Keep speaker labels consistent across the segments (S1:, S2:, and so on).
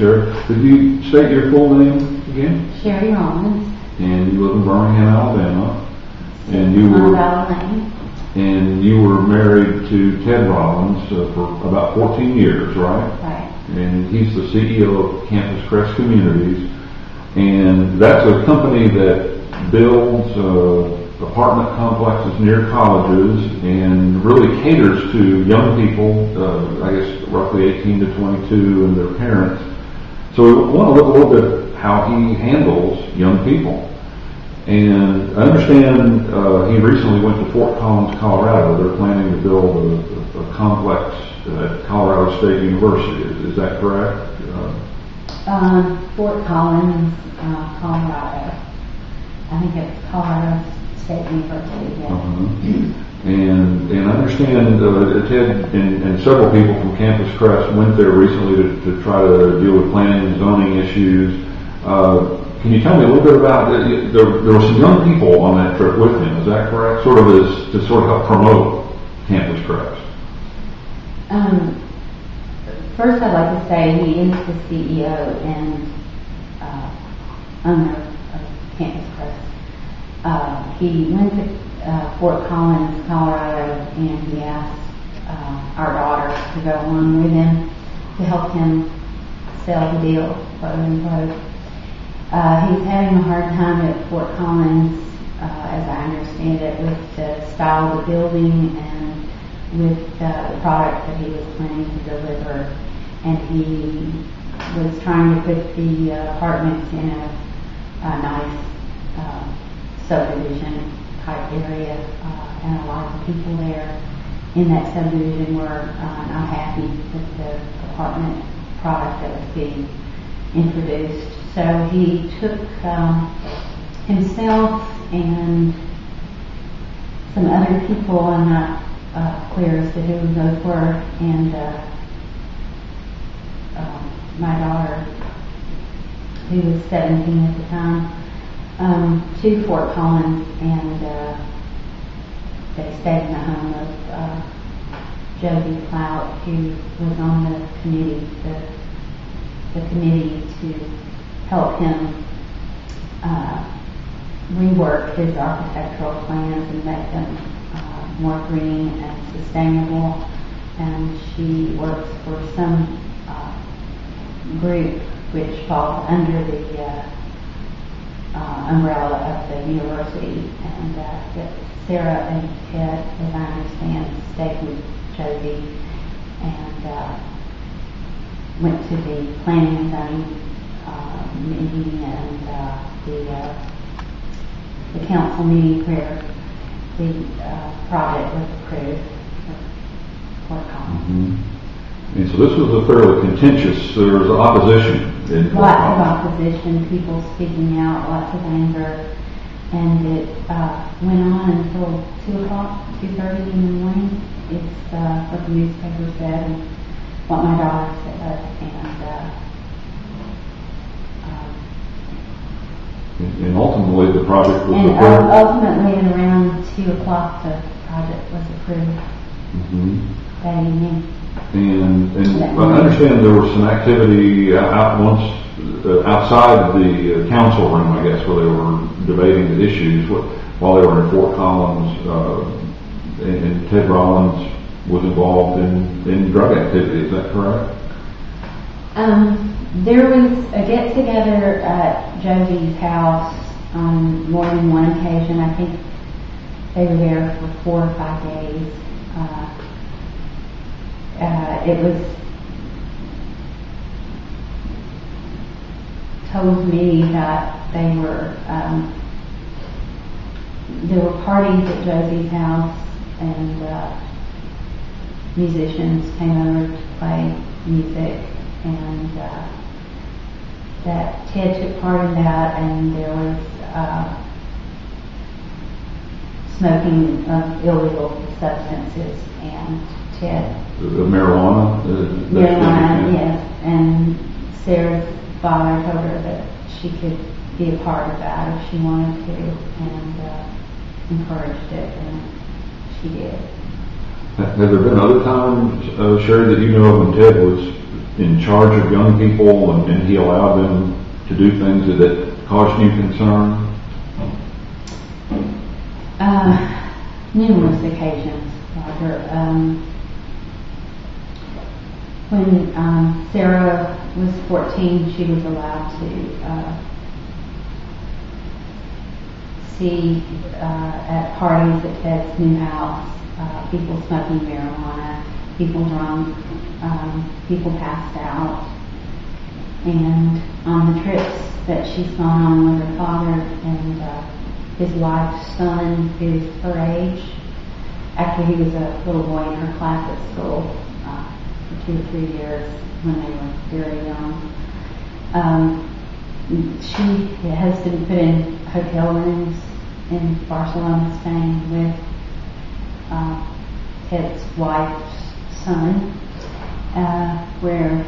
S1: Sherry. Could you state your full name again?
S2: Sherry Rollins.
S1: And you live in Birmingham, Alabama. And you were married to Ted Rollins for about 14 years, right?
S2: Right.
S1: And he's the CEO of Campus Crest Communities. And that's a company that builds apartment complexes near colleges and really caters to young people, I guess roughly 18 to 22 and their parents. So we want to look a little bit at how he handles young people. And I understand he recently went to Fort Collins, Colorado. They're planning to build a complex at Colorado State University. Is that correct?
S2: Fort Collins, Colorado. I think it's Colorado State University. Yeah.
S1: And I understand Ted and several people from Campus Crest went there recently to try to deal with planning and zoning issues. Can you tell me a little bit about there were some young people on that trip with him, is that correct? Sort of as to sort of help promote Campus Crest.
S2: First I'd like to say he is the CEO and owner of Campus Crest. He went to Fort Collins, Colorado, and he asked our daughter to go along with him to help him sell the deal, quote unquote. He's having a hard time at Fort Collins, as I understand it, with the style of the building and with the product that he was planning to deliver. And he was trying to put the apartments in a nice subdivision type area, and a lot of people there in that subdivision were not happy with the apartment product that was being introduced. So he took himself and some other people, I'm not clear as to who those were, and my daughter, who was 17 at the time, to Fort Collins, and they stayed in the home of Josie Clout, who was on the committee, the committee to help him rework his architectural plans and make them more green and sustainable. And she works for some group which falls under the umbrella of the university. And that Sarah and Ted, as I understand, stayed with Josie and went to the planning and zoning meeting and the council meeting where the project was approved for Fort Collins.
S1: Mm-hmm. And so this was a fairly contentious, there was opposition.
S2: Lots of opposition, people speaking out, lots of anger, and it went on until 2 o'clock, 2:30 in the morning. It's what the newspaper said and what my daughter said,
S1: and ultimately the project was approved.
S2: And ultimately at around 2 o'clock the project was approved that evening.
S1: And I understand there was some activity outside the council room, I guess, where they were debating the issues while they were in Fort Collins, and Ted Rollins was involved in drug activity. Is that correct?
S2: There was a get-together at Josie's house on more than one occasion. I think they were there for 4 or 5 days. It was told to me that there were parties at Josie's house, and musicians came over to play music, and that Ted took part in that, and there was smoking of illegal substances, and Ted.
S1: Marijuana?
S2: Marijuana, yes. And Sarah's father told her that she could be a part of that if she wanted to, and encouraged it, and she did.
S1: Have there been other times, Sherry, that you know of when Ted was in charge of young people, and he allowed them to do things that caused you concern?
S2: Numerous occasions, Roger. When Sarah was 14, she was allowed to see at parties at Ted's new house, people smoking marijuana, people drunk, people passed out. And on the trips that she's gone on with her father and his wife's son, who's her age, after he was a little boy in her class at school for 2 or 3 years when they were very young. She has been put in hotel rooms in Barcelona, Spain, with Ted's wife's son, where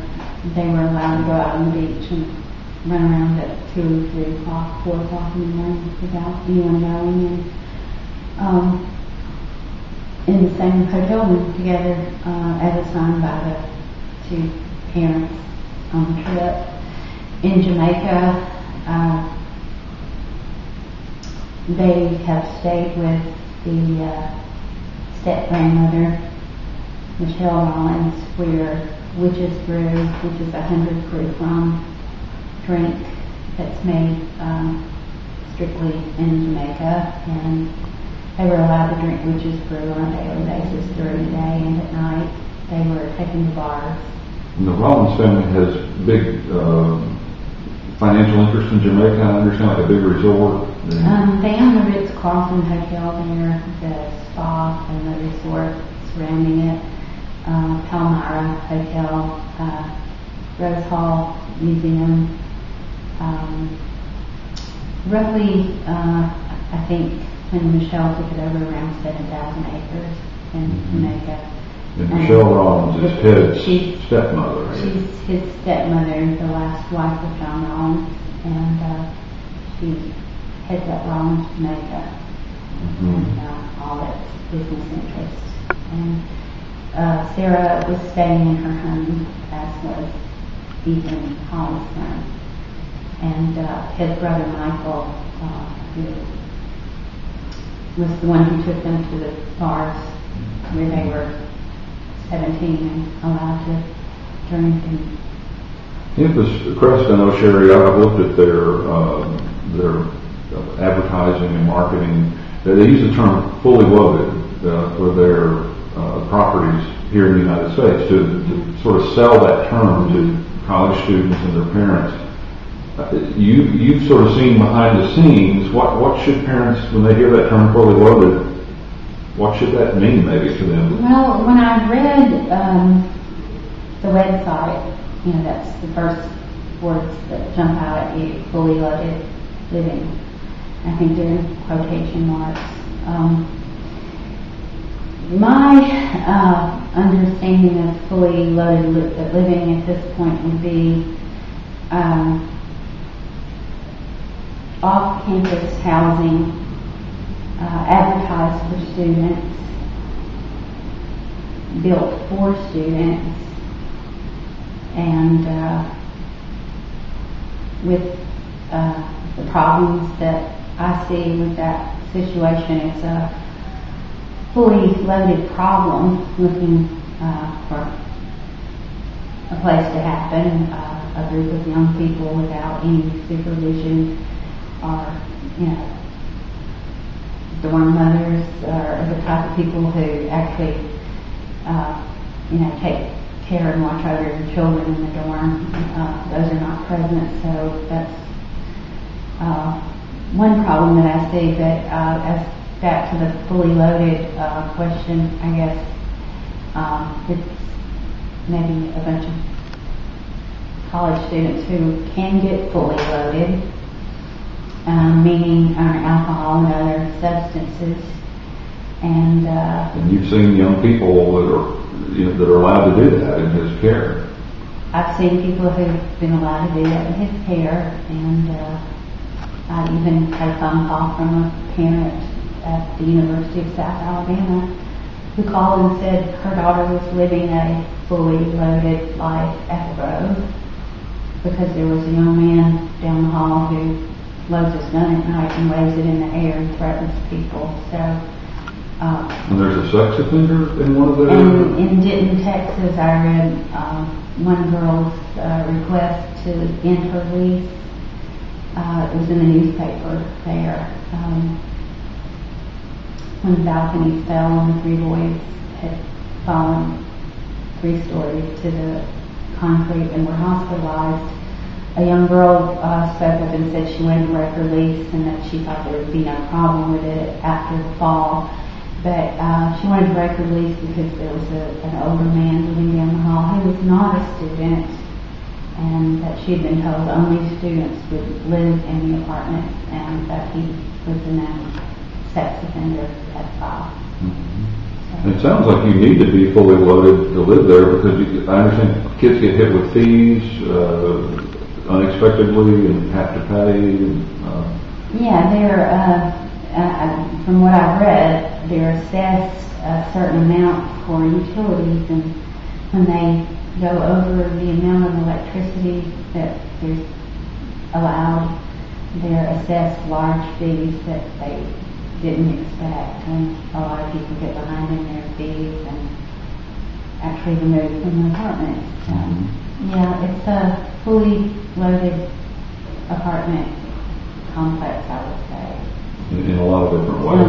S2: they were allowed to go out on the beach and run around at 2, 3 o'clock, 4 o'clock in the morning without anyone knowing. And in the same hotel room together, as assigned by the 2 parents on the trip. In Jamaica, they have stayed with the step-grandmother, Michelle Rollins, where Witch's Brew, which is a 100 proof rum drink that's made strictly in Jamaica, and they were allowed to drink Witch's Brew on a daily basis during the day, and at night they were taken to bars.
S1: And the Rollins family has big financial interest in Jamaica, I understand, like a big resort.
S2: They own the Ritz-Carlton Hotel there, the spa and the resort surrounding it, Palmyra Hotel, Rose Hall Museum. Roughly, I think when Michelle took it over, around 7,000 acres in Jamaica.
S1: And Michelle Rollins is Ted's stepmother, right?
S2: She's his stepmother, the last wife of John Rollins, and she heads up Rollins Jamaica and all its business interests. And Sarah was staying in her home, as was Ethan Holland's son. And his brother Michael, who was the one who took them to the bars where they were 17 and allowed to drink. And
S1: Campus Crest, I know, Sherry, I've looked at their advertising and marketing. They use the term fully loaded for their properties here in the United States to sort of sell that term to college students and their parents. You've sort of seen behind the scenes. What should parents, when they hear that term fully loaded, what should that mean maybe to them?
S2: Well, when I read the website, that's the first words that jump out at you, fully loaded living. I think they're in quotation marks. My understanding of fully loaded living at this point would be off-campus housing advertised for students, built for students, and with the problems that I see with that situation, it's a fully loaded problem looking for a place to happen, a group of young people without any supervision or, dorm mothers are the type of people who actually, take care and watch over your children in the dorm. Those are not present, so that's one problem that I see. But as back to the fully loaded question, I guess it's maybe a bunch of college students who can get fully loaded, meaning alcohol and other substances. And
S1: you've seen young people that are allowed to do that in his care.
S2: I've seen people who've been allowed to do that in his care, and I even had a phone call from a parent at the University of South Alabama who called and said her daughter was living a fully loaded life at the Grove because there was a young man down the hall who loads his gun at night and waves it in the air and threatens people. So,
S1: and there's a sex offender in one of the...
S2: And in Denton, Texas, I read one girl's request to end her lease. It was in the newspaper there. When the balcony fell and the 3 boys had fallen 3 stories to the concrete and were hospitalized, a young girl spoke up and said she wanted to break her lease and that she thought there would be no problem with it after the fall. But she wanted to break her lease because there was an older man living down the hall who was not a student, and that she had been told only students would live in the apartment, and that he was a known sex offender pedophile.
S1: Mm-hmm. It sounds like you need to be fully loaded to live there because I understand kids get hit with fees unexpectedly and have to pay.
S2: Yeah, they're from what I've read, they're assessed a certain amount for utilities, and when they go over the amount of electricity that is allowed, they're assessed large fees that they didn't expect, and a lot of people get behind in their fees and actually removed from the apartment. Yeah, it's a fully loaded apartment complex, I would say.
S1: In a lot of different ways.
S2: In a lot